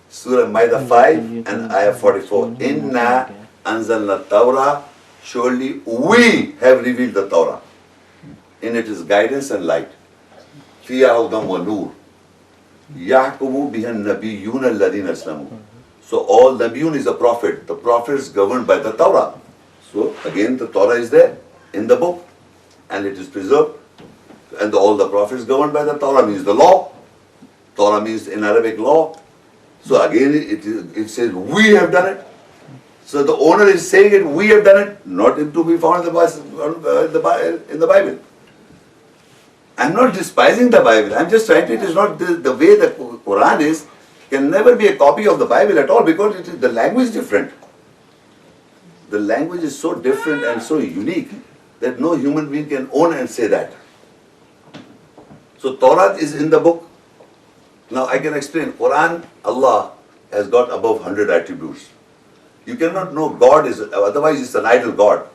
Surah Maida 5 and Ayah 44. Inna anzalna Taurah. Surely we have revealed the Torah. In it is guidance and light. Fiya hudam wa nur. Yahkumu bihan nabiyyun alladhina aslamu. So all Nabiyun is a prophet. The prophet is governed by the Torah. So again the Torah is there in the book and it is preserved. And all the prophets governed by the Torah means the law. Torah means in Arabic law. So again it says we have done it. So the owner is saying it, we have done it, not to be found in the Bible. I'm not despising the Bible. I'm just trying to, it is not the way the Quran is, can never be a copy of the Bible at all because the language is different. The language is so different and so unique that no human being can own and say that. So Torah is in the book. Now I can explain. Quran, Allah has got above 100 attributes. You cannot know God is, otherwise it's an idol God.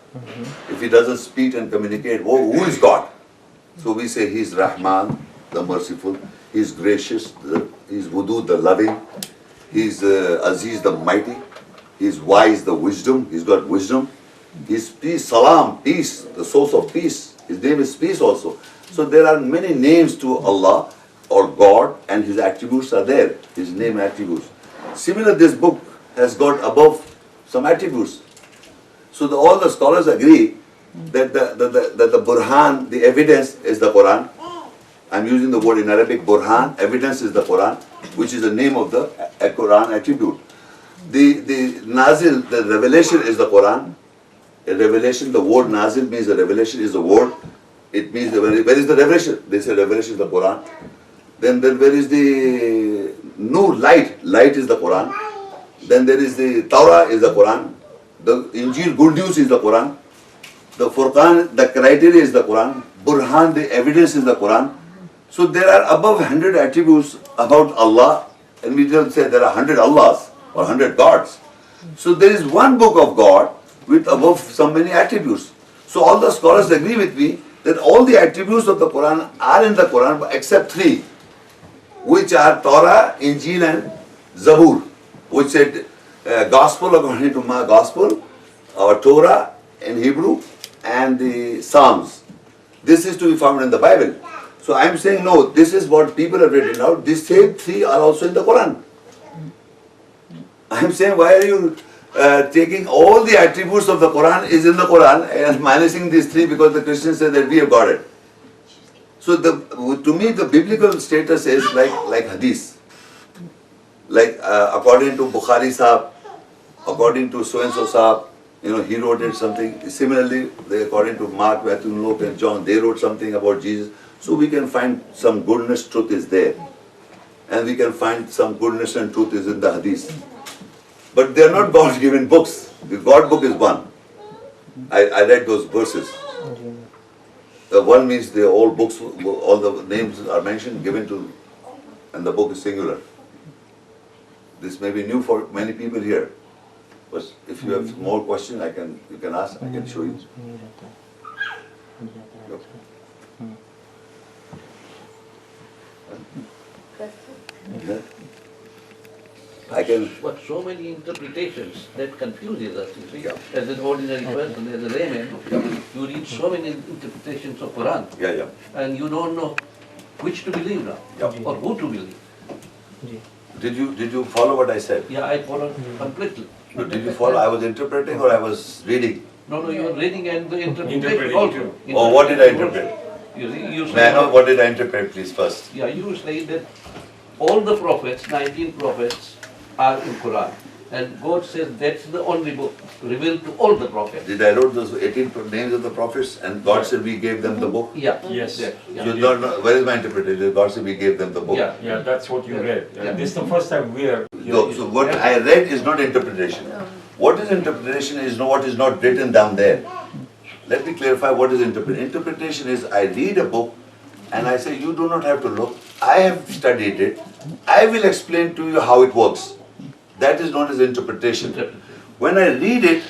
If He doesn't speak and communicate, who is God? So we say He's Rahman, the merciful. He's gracious, He's Wudud, the loving. He's Aziz, the mighty. He's wise, the wisdom. He's got wisdom. He's peace, salam, peace, the source of peace. His name is peace also. So there are many names to Allah or God and His attributes are there. His name attributes. Similar, this book has got above some attributes. So all the scholars agree that the Burhan, the evidence is the Quran. I'm using the word in Arabic, Burhan, evidence is the Quran, which is the name of the Quran attribute. The Nazil, the revelation is the Quran. A revelation, the word Nazil means the revelation is the word. It means, where is the revelation? They say revelation is the Quran. Then where is the Nur, light? Light is the Quran. Then there is the Taurah is the Quran. The Injil, good news is the Quran. The Furqan, the criteria is the Quran. Burhan, the evidence is the Quran. So there are above 100 attributes about Allah, and we don't say there are 100 Allahs or 100 gods. So there is one book of God with above so many attributes. So all the scholars agree with me that all the attributes of the Quran are in the Quran except three, which are Torah, Injil and Zabur, which said Gospel according to my Gospel, or Torah in Hebrew, and the Psalms. This is to be found in the Bible. So I am saying no, this is what people have written out. These same three are also in the Quran. I am saying, why are you taking all the attributes of the Quran is in the Quran and minusing these three because the Christians say that we have got it. So to me the biblical status is like Hadith. Like according to Bukhari Sahib, according to so-and-so Sahib, he wrote it something. Similarly, according to Mark, Matthew, Luke and John, they wrote something about Jesus. So we can find some goodness, truth is there. And we can find some goodness and truth is in the Hadith. But they are not God-given books. The God book is one. I read those verses. One means the old books, all the names are mentioned, given to, and the book is singular. This may be new for many people here. But if you have more questions, you can ask, I can show you. Yep. Yeah. I can. But so many interpretations that confuses us, you see. Yeah. As an ordinary person, as a layman, you read so many interpretations of Quran, and you don't know which to believe now, or who to believe. Did you follow what I said? Yeah, I followed completely. No, did you follow? I was interpreting or I was reading? No, you were reading and the interpretation also. Or what did I interpret? You say, May I know what did I interpret, please, first? Yeah, you say that all the prophets, 19 prophets, are in Quran. And God says that's the only book revealed to all the prophets. Did I wrote those 18 names of the prophets and God said we gave them the book? Yeah. Yes. Yeah. So where is my interpretation? God said we gave them the book. Yeah, that's what you read. Yeah. This is the first time we are. No, so what I read is not interpretation. What is interpretation is what is not written down there. Let me clarify what is interpretation. Interpretation is I read a book and I say you do not have to look. I have studied it. I will explain to you how it works. That is known as interpretation. When I read it,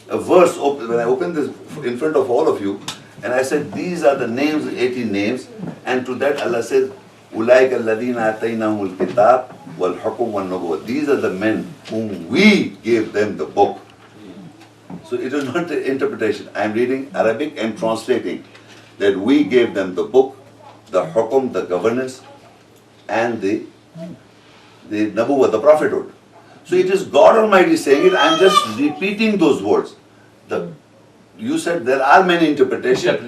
a verse, when I open this in front of all of you, and I said, these are the names, 18 names, and to that Allah says, أُولَٰئِكَ الَّذِينَ آتَيْنَاهُمُ الْكِتَابَ wal hukum wal nubuwwah. These are the men whom we gave them the book. So it is not the interpretation. I am reading Arabic and translating that we gave them the book, the hukum, the governance, and the nubuwwah, the prophethood. So it is God Almighty saying it. I am just repeating those words. You said there are many interpretations.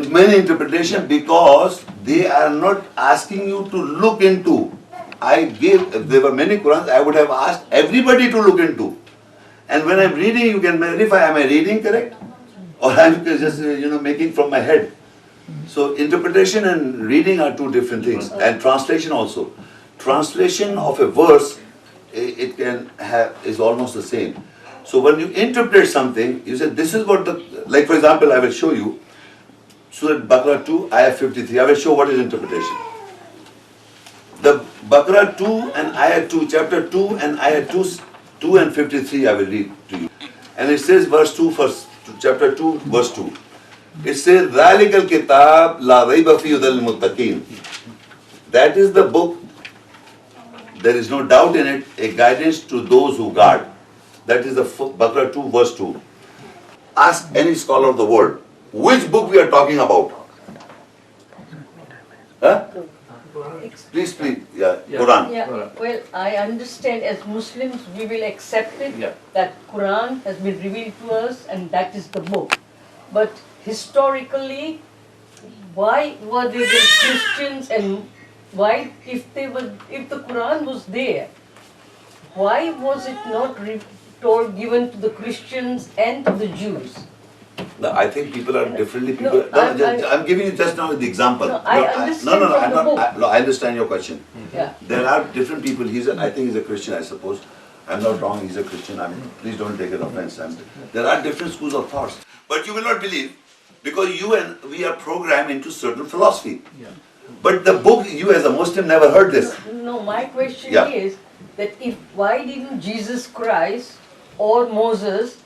Many interpretations because they are not asking you to look into. If there were many Qurans, I would have asked everybody to look into. And when I'm reading, you can verify, am I reading correct? Or I'm just making from my head. So interpretation and reading are two different things. And translation also. Translation of a verse, is almost the same. So when you interpret something, you say this is what like for example, I will show you Surah Baqarah 2, Ayah 53. I will show what is interpretation. The Baqarah 2 and Ayah 2, chapter 2 and Ayah 2 and 53 I will read to you. And it says verse 2 first, chapter 2, verse 2. It says, ذَلِكَ الْكِتَابِ لَا رَيْبَ فِيهِ هُدًى لِلْمُتَّقِينَ. That is the book, there is no doubt in it, a guidance to those who guard. That is the Baqarah 2, verse 2. Ask any scholar of the world, which book we are talking about? Huh? Please, Quran. Yeah, well, I understand as Muslims we will accept it, that Quran has been revealed to us and that is the book. But historically, why were they the Christians and why, if the Quran was there, why was it not given to the Christians and to the Jews? No, I think people are differently. I'm giving you just now the example. No, I understand I understand your question. Yeah. There are different people. I think he's a Christian, I suppose. I'm not wrong, he's a Christian. Please don't take it offense. There are different schools of thoughts. But you will not believe, because you and we are programmed into certain philosophy. But the book, you as a Muslim never heard this. No, my question is that why didn't Jesus Christ or Moses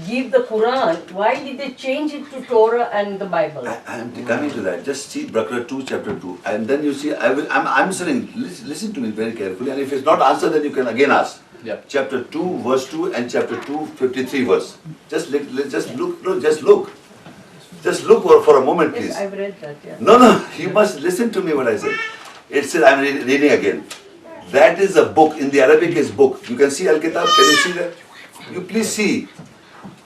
give the Quran? Why did they change it to Torah and the Bible? I am coming to that. Just see Baqarah 2, chapter 2. And then you see, I'm answering. Listen to me very carefully. And if it's not answered, then you can again ask. Chapter 2, verse 2 and chapter 2, 53 verse. Just look. No, just look. Just look for a moment, please. Yes, I've read that, No, you must listen to me what I said. It says, I'm reading again. That is a book. In the Arabic is book. You can see Al-Kitab. Can you see that? You please see.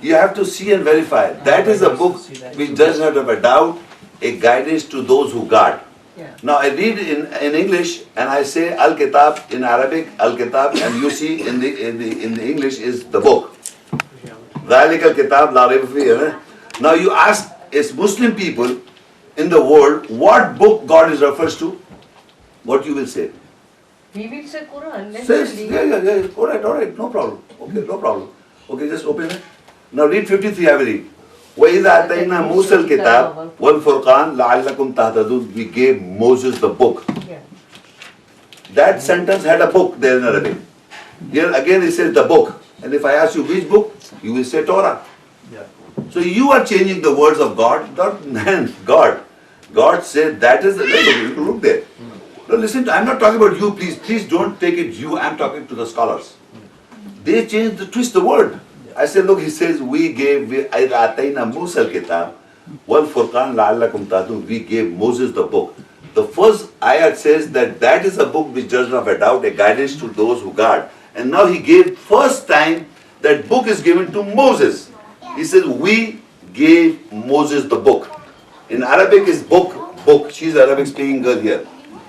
You have to see and verify. That is a book which does not have a doubt, a guidance to those who guard. Now I read in English and I say Al-Kitab in Arabic, Al-Kitab, and you see in the English is the book. ذَلِكَ الْكِتَابِ لَا رَيْبَ فِيهِ. Now you ask as Muslim people in the world what book God is refers to, what you will say? We will say Quran. Says, all right, no problem. Okay, no problem. Okay, just open it. Now read 53, I will read. وَإِذَا أَتَيْنَا مُوسَى الْكِتَابِ وَالْفُرْقَانِ لَعَلَّكُمْ تَهْتَدُونَ. We gave Moses the book. That sentence had a book there in Arabic. Here again it says the book. And if I ask you which book, you will say Torah. So you are changing the words of God, not man, God. God said that is the, look there. No, listen, I'm not talking about you, please don't take it you, I'm talking to the scholars. They twist the word. I said, look, he says, we gave Musa al-Kitab, wal-Furqan la'allakum tahtadun. We gave Moses the book. The first ayat says that is a book which does not have a doubt, a guidance to those who guard. And now he gave first time that book is given to Moses. He says, we gave Moses the book. In Arabic is book. She's an Arabic speaking girl here.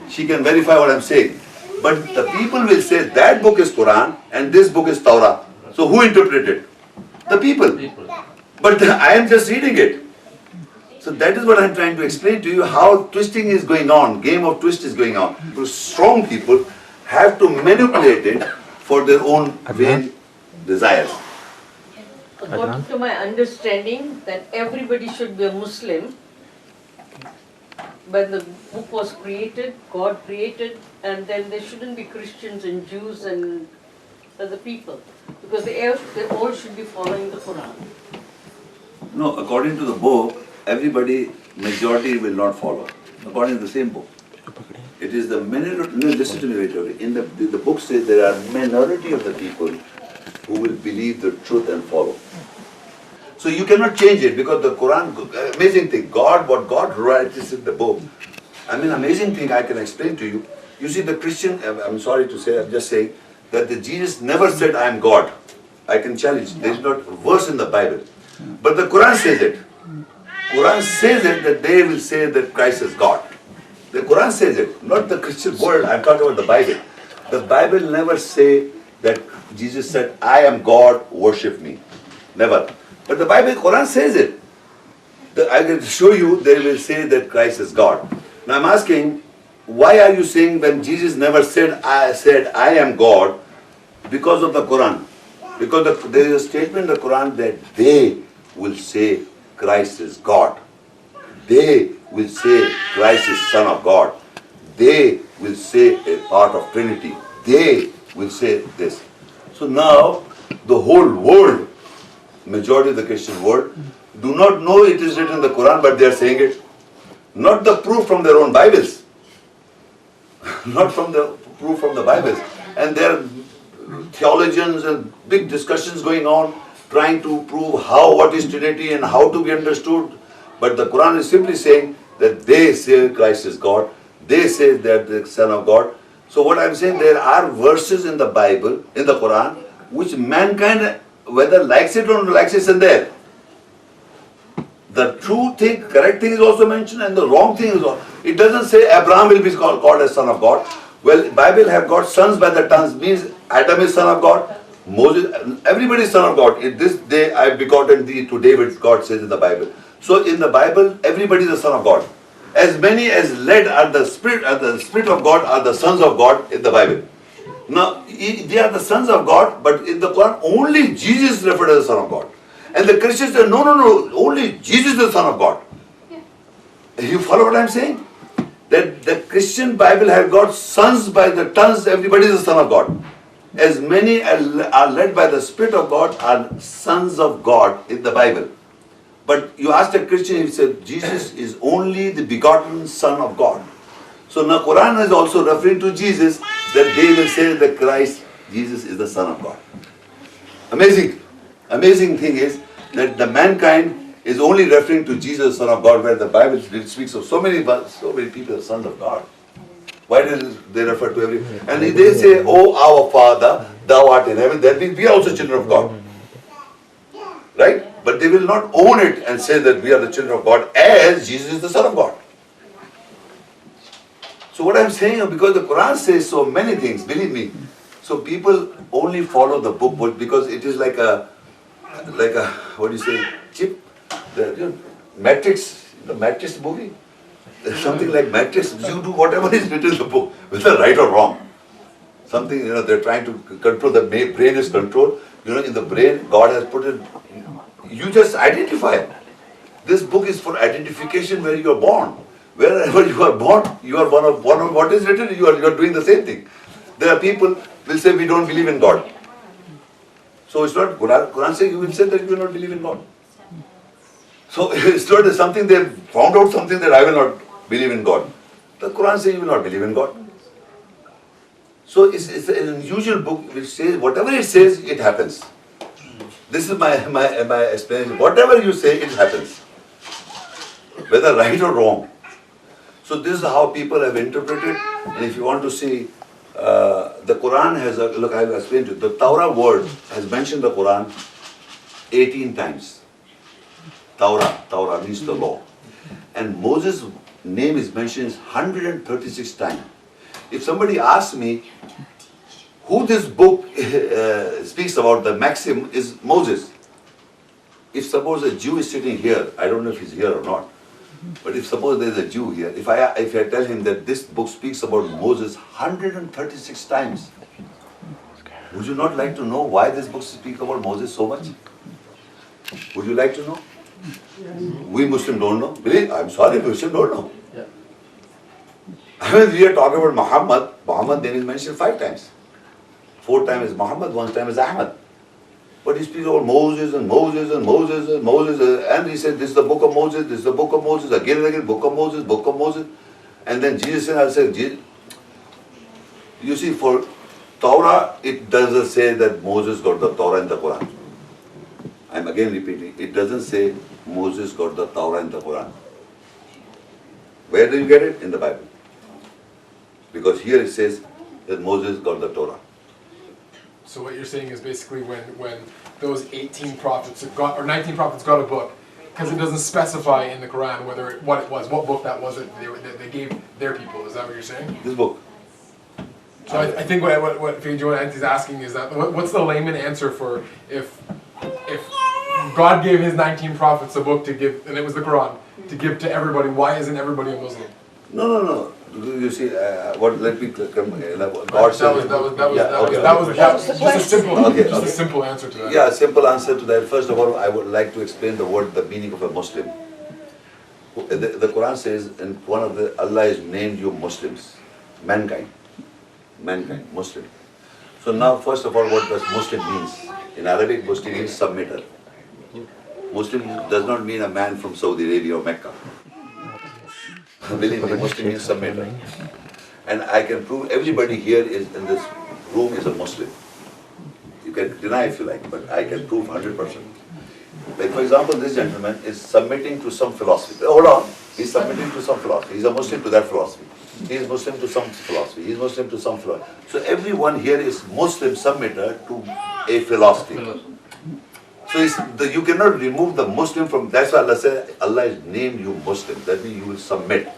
She can verify what I'm saying. But the people will say that book is Quran and this book is Taurah. So who interpreted? The people. But I am just reading it. So that is what I am trying to explain to you, how twisting is going on, game of twist is going on. So strong people have to manipulate it for their own vain desires. According to my understanding, that everybody should be a Muslim. When the book was created, God created, and then there shouldn't be Christians and Jews and other people, because they all should be following the Quran. No, according to the book, everybody, majority will not follow. According to the same book. It is the minority. No, listen to me very carefully. In the book says there are minority of the people who will believe the truth and follow. So you cannot change it because the Quran, amazing thing, what God writes in the book, I mean, amazing thing I can explain to you. You see, the Christian, I'm sorry to say, I'm just saying, that Jesus never said, I am God. I can challenge. There is not a verse in the Bible. But the Quran says it. Quran says it that they will say that Christ is God. The Quran says it, not the Christian world. I'm talking about the Bible. The Bible never say that Jesus said, I am God, worship me. Never. But the Bible, Quran says it. I can show you, they will say that Christ is God. Now I'm asking, why are you saying when Jesus never said, I am God, because of the Quran? Because there is a statement in the Quran that they will say Christ is God. They will say Christ is Son of God. They will say a part of Trinity. They will say this. So now the whole world, majority of the Christian world, do not know it is written in the Quran, but they are saying it. Not the proof from their own Bibles. Not from the proof from the Bibles. And there are theologians and big discussions going on, trying to prove what is Trinity and how to be understood. But the Quran is simply saying that they say Christ is God. They say that the Son of God. So what I'm saying, there are verses in the Bible, in the Quran, which mankind, whether likes it or not likes it, is in there. The true thing, correct thing is also mentioned, and the wrong thing is also. It doesn't say Abraham will be called as son of God. Well, Bible have got sons by the tons, means Adam is son of God, Moses, everybody is son of God. In this day I have begotten thee to David, God says in the Bible. So in the Bible, everybody is the son of God. As many as led are the Spirit of God are the sons of God in the Bible. Now, they are the sons of God, but in the Quran, only Jesus is referred as the son of God. And the Christians say, no, only Jesus is the Son of God. You follow what I'm saying? That the Christian Bible have got sons by the tons, everybody is the Son of God. As many are led by the Spirit of God are sons of God in the Bible. But you ask a Christian, he said, Jesus is only the begotten Son of God. So now Quran is also referring to Jesus, that they will say that Christ, Jesus is the Son of God. Amazing thing is that the mankind is only referring to Jesus, Son of God, where the Bible speaks of so many people as sons of God. Why do they refer to every? And if they say, "Oh, our Father, thou art in heaven," that means we are also children of God, right? But they will not own it and say that we are the children of God as Jesus is the Son of God. So what I'm saying, because the Quran says so many things, believe me. So people only follow the book because it is like a what do you say, chip, the Matrix, the Matrix movie, something like Matrix. You do whatever is written in the book, whether right or wrong. Something, they're trying to control, the brain is controlled. In the brain, God has put it, you just identify. This book is for identification where you are born. Wherever you are born, you are one of what is written, you are doing the same thing. There are people will say we don't believe in God. So it's not, Quran says you will say that you will not believe in God. So it's not something they found out something that I will not believe in God. The Quran says you will not believe in God. So it's an unusual book which says whatever it says, it happens. This is my explanation. Whatever you say, it happens. Whether right or wrong. So this is how people have interpreted. And if you want to see, the Quran has look, I will explain to you. The Taurah word has mentioned the Quran 18 times. Taurah means the law. And Moses' name is mentioned 136 times. If somebody asks me who this book speaks about, the maxim is Moses. If suppose a Jew is sitting here, I don't know if he's here or not, but if suppose there is a Jew here, if I tell him that this book speaks about Moses 136 times, would you not like to know why this book speaks about Moses so much? Would you like to know? We Muslims don't know. Believe, I'm sorry, Muslims don't know. Yeah. I mean, we are talking about Muhammad. Muhammad name is mentioned 5 times. 4 times is Muhammad, 1 time is Ahmad. But he speaks about Moses and Moses and Moses and Moses, and he said, this is the book of Moses, this is the book of Moses, again and again, book of Moses, book of Moses. And then Jesus said, You see, for Taurah, it doesn't say that Moses got the Taurah in the Quran. I'm again repeating, it doesn't say Moses got the Taurah in the Quran. Where do you get it? In the Bible. Because here it says that Moses got the Torah. So what you're saying is basically when those 18 prophets got, or 19 prophets got a book, because it doesn't specify in the Quran what it was, what book that was that they gave their people. Is that what you're saying? This book. So I think what Feijoan is asking is that what's the layman answer for if God gave his 19 prophets a book to give, and it was the Quran, to give to everybody, why isn't everybody a Muslim? No. You see, let me come. God said that was just a simple answer to that. Yeah, simple answer to that. First of all, I would like to explain the meaning of a Muslim. The Quran says, in one of the Allah has named you Muslims, mankind, Muslim. So now, first of all, what does Muslim means? In Arabic, Muslim means submitter. Muslim does not mean a man from Saudi Arabia or Mecca. Believe me, Muslim means submitter. And I can prove everybody here in this room is a Muslim. You can deny if you like, but I can prove 100%. Like for example, this gentleman is submitting to some philosophy. Hold on, he's submitting to some philosophy. He's a Muslim to that philosophy. He is Muslim to some philosophy. He is Muslim to some philosophy. So everyone here is Muslim submitter to a philosophy. So you cannot remove the Muslim from, that's why Allah said, Allah has named you Muslim. That means you will submit.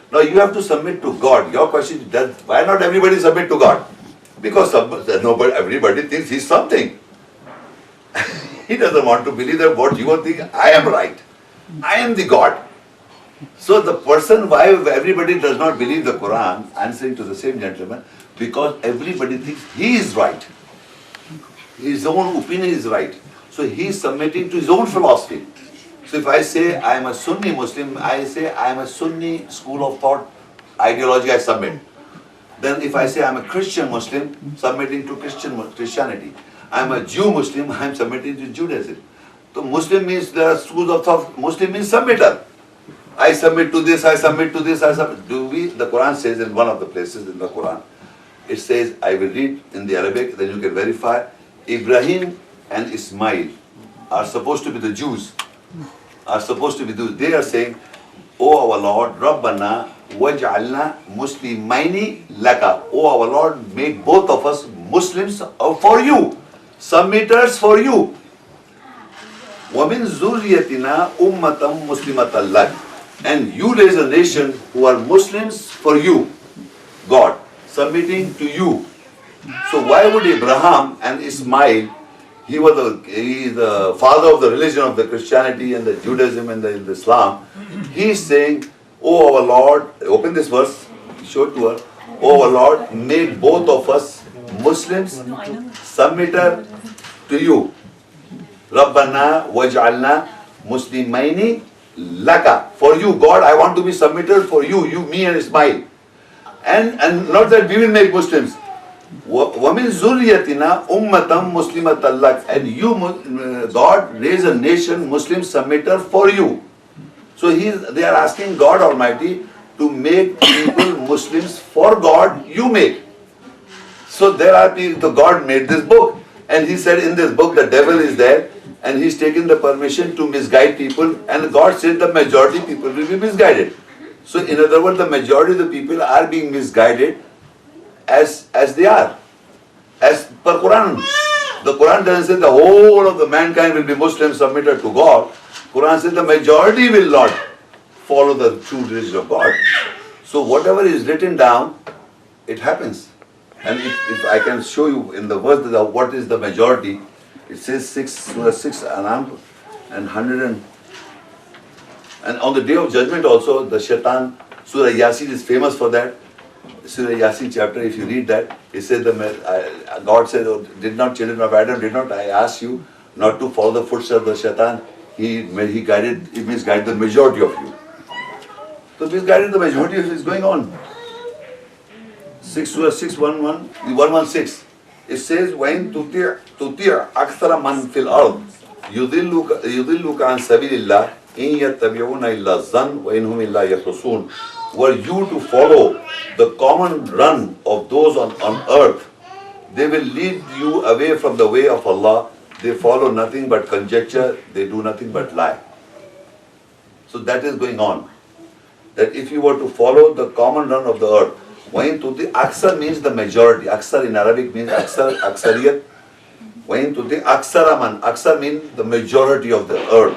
Now you have to submit to God. Your question is, why not everybody submit to God? Because everybody thinks he's something. He doesn't want to believe that what you think, I am right. I am the God. So the person, why everybody does not believe the Quran, answering to the same gentleman, because everybody thinks he is right. His own opinion is right. So he is submitting to his own philosophy. So if I say I am a Sunni Muslim, I say I am a Sunni school of thought, ideology, I submit. Then if I say I am a Christian Muslim, submitting to Christianity. I am a Jew Muslim, I am submitting to Judaism. So Muslim means there are schools of thought, Muslim means submitter. I submit to this, I submit to this, I submit. The Quran says in one of the places in the Quran, it says, I will read in the Arabic, then you can verify, Ibrahim and Ismail are supposed to be the Jews, they are saying, O our Lord, Rabbana waj'alna muslimaini laka. O our Lord, make both of us Muslims for you, submitters for you. وَمِن ذُرِّيَّتِنَا أُمَّةً مُسْلِمَةً لَكَ. And you raise a nation who are Muslims for you, God, submitting to you. So why would Abraham and Ismail, he is the father of the religion of the Christianity and the Judaism and the Islam, he is saying, Oh our Lord, open this verse, show it to her, Oh our Lord, make both of us Muslims, submitter to you. Rabbana waj'alna muslimaini laka. For you, God, I want to be submitted for you, me and Ismail. And not that we will make Muslims. وَمِن ذُرِّيَّتِنَا أُمَّةً مُسْلِمَةً لَكَ. And you, God, raise a nation, Muslim submitter for you. So they are asking God Almighty to make people Muslims for God, you make. So there are people, God made this book. And he said in this book, the devil is there. And he's taken the permission to misguide people. And God said the majority people will be misguided. So in other words, the majority of the people are being misguided as they are, as per Quran. The Quran doesn't say the whole of the mankind will be Muslim submitted to God. Quran says the majority will not follow the true religion of God. So whatever is written down, it happens. And if I can show you in the verse what is the majority, it says 6 and 100 and on the day of judgment also, the shaitan, Surah Yasin is famous for that. Surah Yasin chapter, if you read that, it says, God said, oh, did not children of Adam, I ask you not to follow the footsteps of the shaitan. He misguided the majority of you. So misguided the majority of it is going on. 116. It says, وَإِن تُطِيعْ أَكْثَرَ مَنْ فِي الْأَرْضِ يُضِلُّكَ عَنْ سَبِيلِ اللَّهِ إِن يَتَّبِعُونَ إِلَّا الظَّنَّ وَإِنْ هُمْ إِلَّا يَخْرُصُونَ. were you to follow the common run of those on earth, they will lead you away from the way of Allah. They follow nothing but conjecture, they do nothing but lie. So that is going on. That if you were to follow the common run of the earth, Wain tuti aksar means the majority. Aksar in Arabic means aksar, aksariyat. Wain tuti aksaraman. Aksar means the majority of the earth.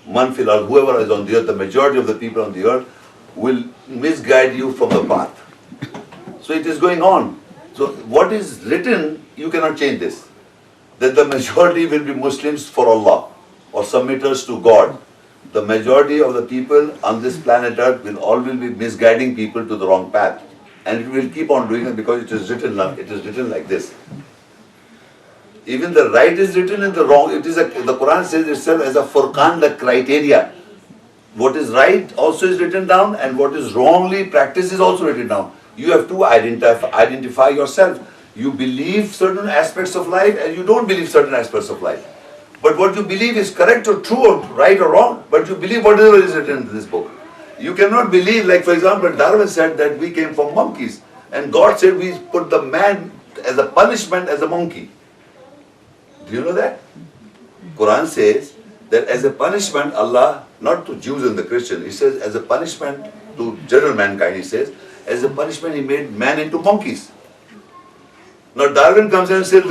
Man fil ard, whoever is on the earth, the majority of the people on the earth will misguide you from the path. So it is going on. So what is written, you cannot change this. That the majority will be Muslims for Allah or submitters to God. The majority of the people on this planet earth will always be misguiding people to the wrong path. And it will keep on doing it because it is written like this. Even the right is written in the wrong. The Quran says itself as a furqan, the criteria. What is right also is written down, and what is wrongly practiced is also written down. You have to identify yourself. You believe certain aspects of life and you don't believe certain aspects of life. But what you believe is correct or true or right or wrong, but you believe whatever is written in this book. You cannot believe, like for example, Darwin said that we came from monkeys, and God said we put the man as a punishment as a monkey. Do you know that? Quran says that as a punishment, Allah, not to Jews and the Christians, He says as a punishment to general mankind, He says, as a punishment He made man into monkeys. Now Darwin comes and says,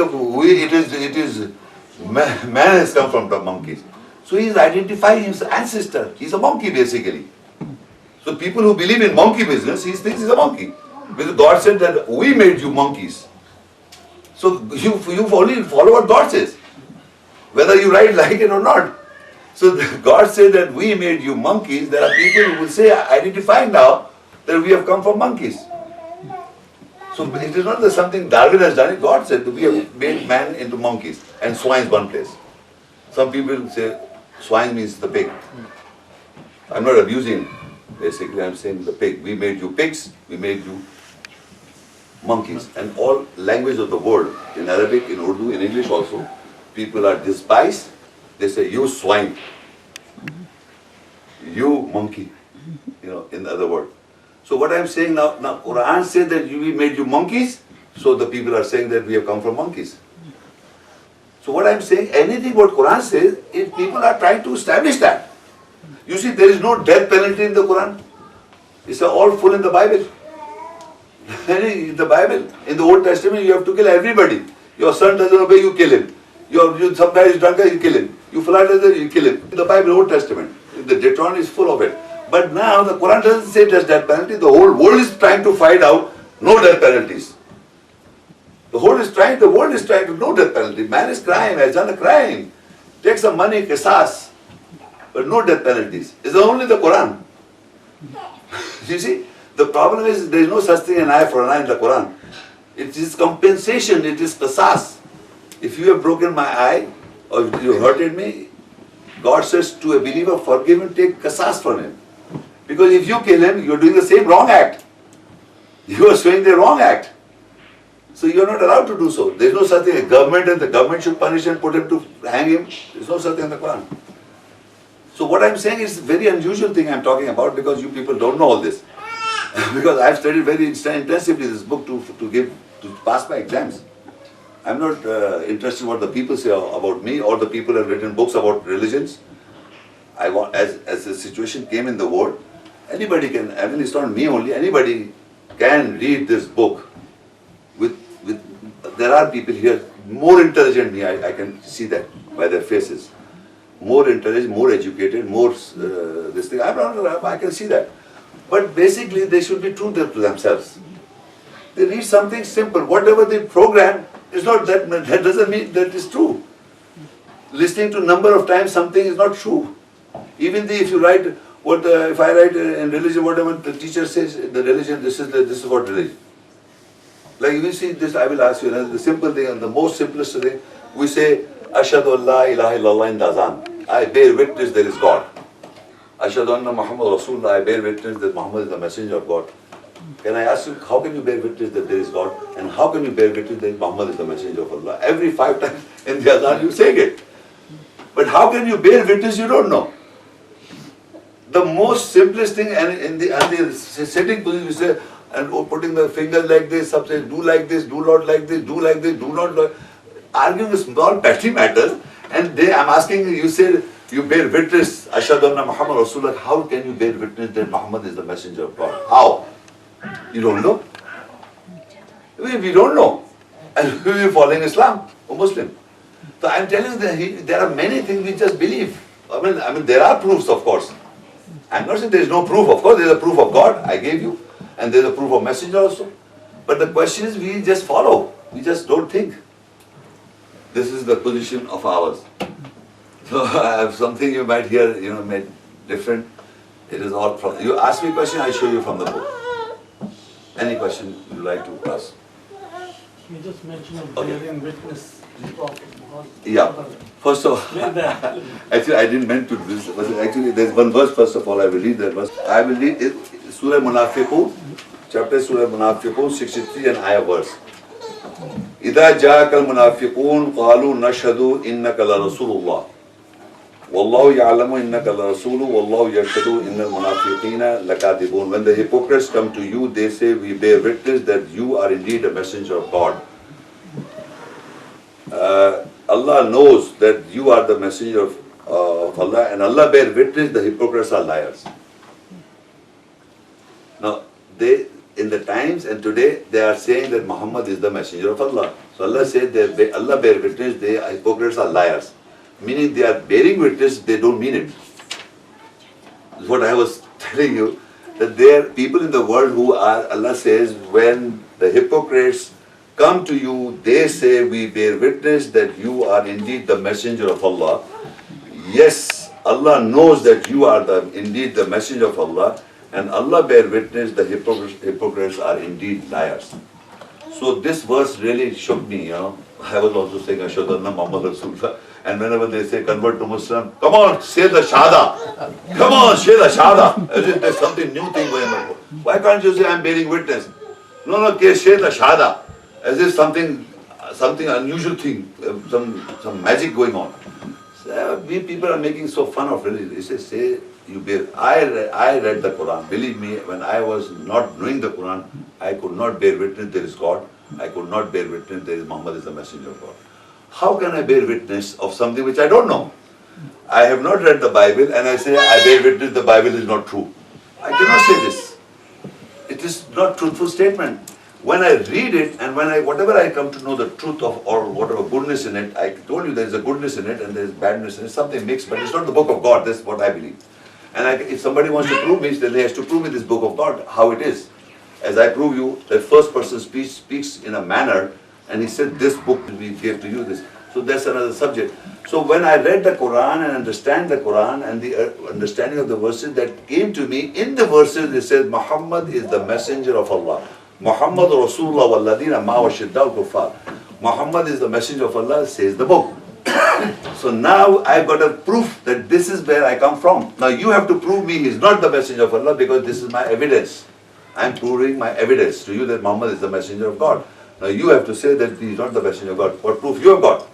man has come from the monkeys. So he is identifying his ancestor. He's a monkey basically. So people who believe in monkey business, he thinks he's a monkey. Because God said that we made you monkeys. So you only follow what God says, whether you like it or not. So God said that we made you monkeys. There are people who will say, identifying now that we have come from monkeys. So it is not that something Darwin has done it. God said that we have made man into monkeys and swine one place. Some people say swine means the pig. I'm not abusing. Basically, I'm saying the pig. We made you pigs, we made you monkeys. And all language of the world, in Arabic, in Urdu, in English also, people are despised. They say, you swine, you monkey, in other words. So what I'm saying now Quran says that we made you monkeys, so the people are saying that we have come from monkeys. So what I'm saying, anything what Quran says, if people are trying to establish that. You see, there is no death penalty in the Quran. It's all full in the Bible. In the Bible, in the Old Testament, you have to kill everybody. Your son doesn't obey, you kill him. Some guy is drunk, you kill him. You fly doesn't, you kill him. In the Bible, Old Testament, the Deuteronomy is full of it. But now the Quran doesn't say there's death penalty. The whole world is trying to find out no death penalties. The world is trying to no death penalty. Man is crime, has done a crime. Take some money, qisas. But no death penalties. It's only the Quran. You see, the problem is there is no such thing an eye for an eye in the Quran. It is compensation, it is qisas. If you have broken my eye or if you hurted me, God says to a believer, forgive him, take qisas from him. Because if you kill him, you're doing the same wrong act. You are showing the wrong act. So you're not allowed to do so. There's no such thing. A government and the government should punish and put him to hang him. There's no such thing in the Quran. So what I'm saying is a very unusual thing I'm talking about because you people don't know all this. Because I've studied very intensively this book to pass my exams. I'm not interested in what the people say about me or the people who have written books about religions. I want, as the situation came in the world, anybody can, I mean it's not me only, anybody can read this book. There are people here more intelligent than me, I can see that by their faces. More intelligent, more educated, more this thing, I can see that. But basically they should be true to themselves. They read something simple, whatever they program, is not that doesn't mean that is true. Listening to number of times something is not true. Even if you write, if I write in religion, whatever the teacher says, the religion, this is what religion. Like you see this, I will ask you, the simple thing and the most simplest thing, we say, Ashhadu an la ilaha illallah in the azan. I bear witness there is God. Ashhadu anna Muhammad Rasulullah, I bear witness that Muhammad is the messenger of God. Can I ask you, how can you bear witness that there is God? And how can you bear witness that Muhammad is the messenger of Allah? Every 5 times in the azan you say it. But how can you bear witness you don't know? The most simplest thing, and in the sitting position, we say, and putting the fingers like this, some say, do like this, do not like this, do like this, do not like. Arguing a small petty matter, and I'm asking you, say, you bear witness, Ashhadu anna Muhammad Rasulullah. How can you bear witness that Muhammad is the messenger of God? How? You don't know? We don't know. And we are following Islam or Muslim. So I'm telling you that there are many things we just believe. I mean, there are proofs, of course. I'm not saying there is no proof. Of course, there is a proof of God, I gave you. And there is a proof of messenger also. But the question is, we just follow. We just don't think. This is the position of ours. So I have something you might hear, made different. It is all from, you ask me a question, I show you from the book. Any question you like to ask? You just mentioned a bearing witness to the Prophet Muhammad. Yeah. First of all, actually I didn't meant to do this, but actually there's one verse first of all, I will read that verse. I will read it, Surah Munafiqun, chapter Surah Munafiqun, 63 and ayah verse. إِذَا جَاءَكَ الْمُنَافِقُونَ قَالُوا نَشْهَدُ إِنَّكَ لَرَسُولُ اللَّهِ وَاللَّهُ يَعْلَمُ إِنَّكَ لَرَسُولُ وَاللَّهُ يَشْهَدُ إِنَّ الْمُنَافِقِينَ لَكَاذِبُونَ. When the hypocrites come to you, they say, we bear witness that you are indeed a messenger of God. Allah knows that you are the messenger of Allah, and Allah bear witness the hypocrites are liars. Now, in the times and today, they are saying that Muhammad is the messenger of Allah. So Allah said that Allah bear witness, the hypocrites are liars. Meaning they are bearing witness, they don't mean it. That's what I was telling you, that there are people in the world who are, Allah says, when the hypocrites come to you, they say, we bear witness that you are indeed the messenger of Allah. Yes, Allah knows that you are indeed the messenger of Allah, and Allah bear witness the hypocrites are indeed liars. So this verse really shook me, I was also saying, Ashhadu anna Muhammad Rasulullah. And whenever they say convert to Muslim, come on, say the Shahada. Come on, say the Shahada. As if there's something new thing going on. Why can't you say I'm bearing witness? No, say the Shahada. As if something unusual thing, some magic going on. So, we people are making so fun of religion. They say you bear. I read the Quran. Believe me, when I was not knowing the Quran, I could not bear witness there is God. I could not bear witness there is Muhammad is the messenger of God. How can I bear witness of something which I don't know? I have not read the Bible and I say I bear witness the Bible is not true. I cannot say this. It is not truthful statement. When I read it and whatever I come to know the truth of or whatever goodness in it, I told you there is a goodness in it and there is badness in it, something mixed, but it's not the book of God. That's what I believe. And if somebody wants to prove me, then he has to prove me this book of God, how it is. As I prove you, that first person speaks in a manner, and he said, this book we gave to you this. So that's another subject. So when I read the Quran and understand the Quran and the understanding of the verses that came to me, in the verses it says, Muhammad is the messenger of Allah. Muhammad Rasulullah walladina ma wa shiddal kuffar. Muhammad is the messenger of Allah, says the book. So now I've got a proof that this is where I come from. Now you have to prove me he's not the messenger of Allah because this is my evidence. I'm proving my evidence to you that Muhammad is the messenger of God. Now you have to say that he is not the messenger of God. What proof you have got?